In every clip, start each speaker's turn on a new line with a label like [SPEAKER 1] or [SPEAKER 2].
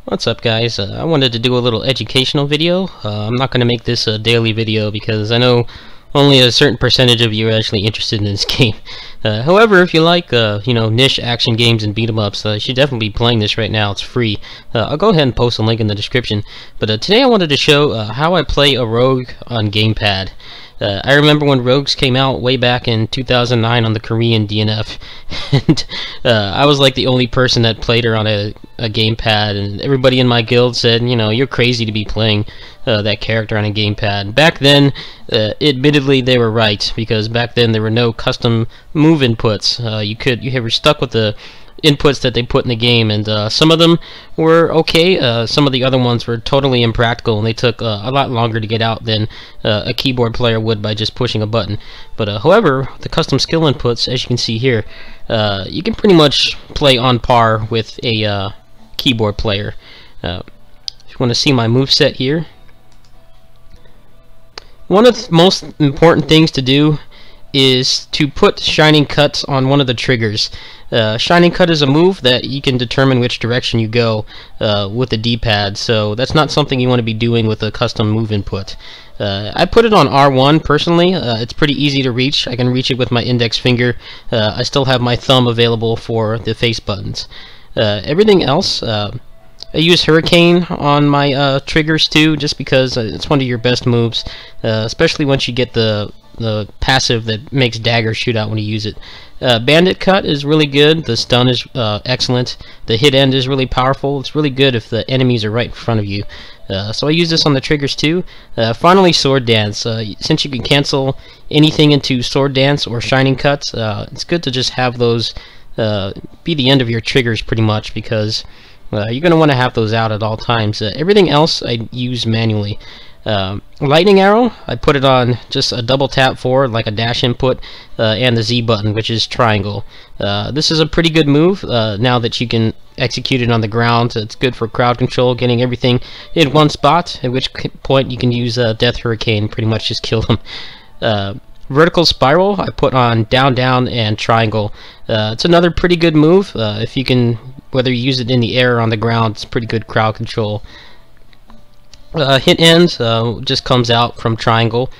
[SPEAKER 1] What's up, guys? I wanted to do a little educational video. I'm not going to make this a daily video because I know only a certain percentage of you are actually interested in this game. However, if you like niche action games and beat 'em ups, you should definitely be playing this right now. It's free. I'll go ahead and post a link in the description. But today I wanted to show how I play a rogue on gamepad. I remember when rogues came out way back in 2009 on the Korean DNF, and I was like the only person that played her on a gamepad, and everybody in my guild said, you know, you're crazy to be playing that character on a gamepad. Back then, admittedly, they were right, because back then there were no custom move inputs. You were stuck with the inputs that they put in the game, and some of them were okay, some of the other ones were totally impractical, and they took a lot longer to get out than a keyboard player would by just pushing a button. But however, the custom skill inputs, as you can see here, you can pretty much play on par with a keyboard player. If you want to see my moveset here, one of the most important things to do is to put Shining Cut on one of the triggers. Shining Cut is a move that you can determine which direction you go with the D-pad, so that's not something you want to be doing with a custom move input. I put it on R1 personally. It's pretty easy to reach. I can reach it with my index finger. I still have my thumb available for the face buttons. Everything else, I use Hurricane on my triggers too, just because it's one of your best moves, especially once you get the passive that makes daggers shoot out when you use it. Bandit Cut is really good. The stun is excellent. The hit end is really powerful. It's really good if the enemies are right in front of you. So I use this on the triggers too. Finally, Sword Dance. Since you can cancel anything into Sword Dance or Shining Cut, it's good to just have those be the end of your triggers pretty much, because you're going to want to have those out at all times. Everything else I use manually. Lightning Arrow, I put it on just a double tap forward like a dash input, and the Z button, which is triangle. This is a pretty good move now that you can execute it on the ground. It's good for crowd control, getting everything in one spot, at which point you can use Death Hurricane, pretty much just kill them. Vertical Spiral, I put on down, down, and triangle. It's another pretty good move. If you can, whether you use it in the air or on the ground, it's pretty good crowd control. Hit end just comes out from triangle.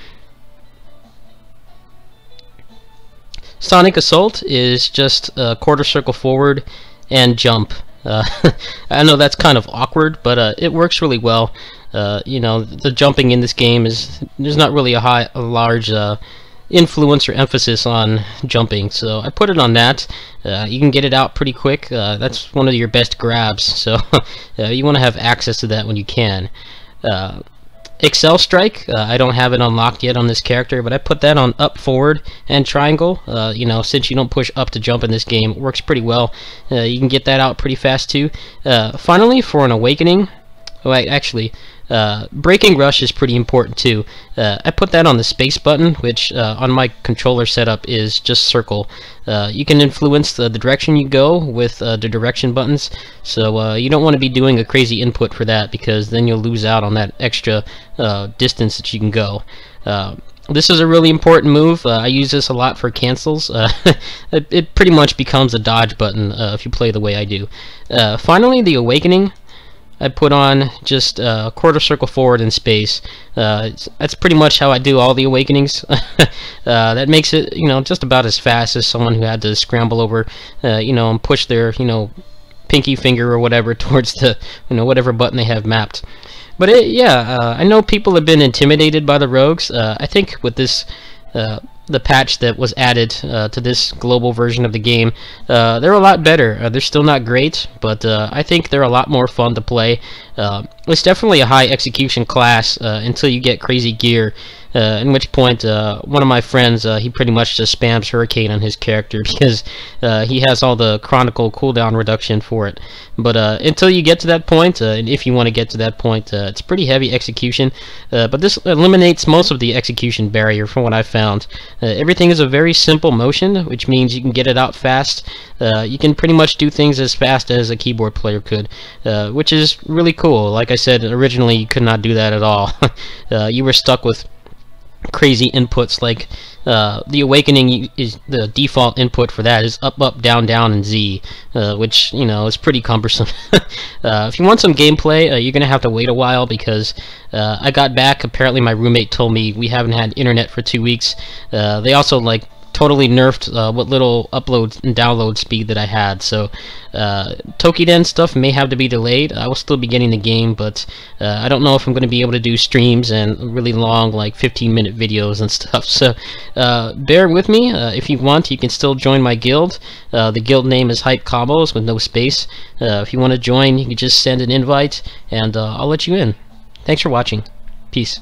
[SPEAKER 1] Sonic Assault is just quarter circle forward and jump. I know that's kind of awkward, but it works really well. You know, the jumping in this game there's not really a large influence or emphasis on jumping, so I put it on that. You can get it out pretty quick. That's one of your best grabs, so you want to have access to that when you can. Excel Strike, I don't have it unlocked yet on this character, but I put that on up, forward, and triangle. You know, since you don't push up to jump in this game, it works pretty well. You can get that out pretty fast too. Finally, for an awakening, Breaking Rush is pretty important too. I put that on the space button, which on my controller setup is just circle. You can influence the direction you go with the direction buttons, so you don't want to be doing a crazy input for that, because then you'll lose out on that extra distance that you can go. This is a really important move. I use this a lot for cancels. It pretty much becomes a dodge button if you play the way I do. Finally, the Awakening, I put on just quarter circle forward in space. That's pretty much how I do all the awakenings. That makes it, you know, just about as fast as someone who had to scramble over, you know, and push their, you know, pinky finger or whatever towards the, you know, whatever button they have mapped. But I know people have been intimidated by the rogues. I think with this the patch that was added to this global version of the game, they're a lot better. They're still not great, but I think they're a lot more fun to play. It's definitely a high execution class until you get crazy gear, in which point one of my friends, he pretty much just spams Hurricane on his character because he has all the chronicle cooldown reduction for it. But until you get to that point, and if you want to get to that point, it's pretty heavy execution, but this eliminates most of the execution barrier from what I've found. Everything is a very simple motion, which means you can get it out fast. You can pretty much do things as fast as a keyboard player could, which is really cool. Like I said, originally you could not do that at all. You were stuck with crazy inputs like The Awakening is the default input for that is up, up, down, down, and Z, which, you know, is pretty cumbersome. If you want some gameplay, you're gonna have to wait a while, because I got back. Apparently, my roommate told me we haven't had internet for 2 weeks. They also like totally nerfed what little upload and download speed that I had, so Tokiden stuff may have to be delayed. I will still be getting the game, but I don't know if I'm going to be able to do streams and really long, like 15-minute videos and stuff, so bear with me. If you want, you can still join my guild. The guild name is Hype Combos with no space. If you want to join, you can just send an invite, and I'll let you in. Thanks for watching. Peace.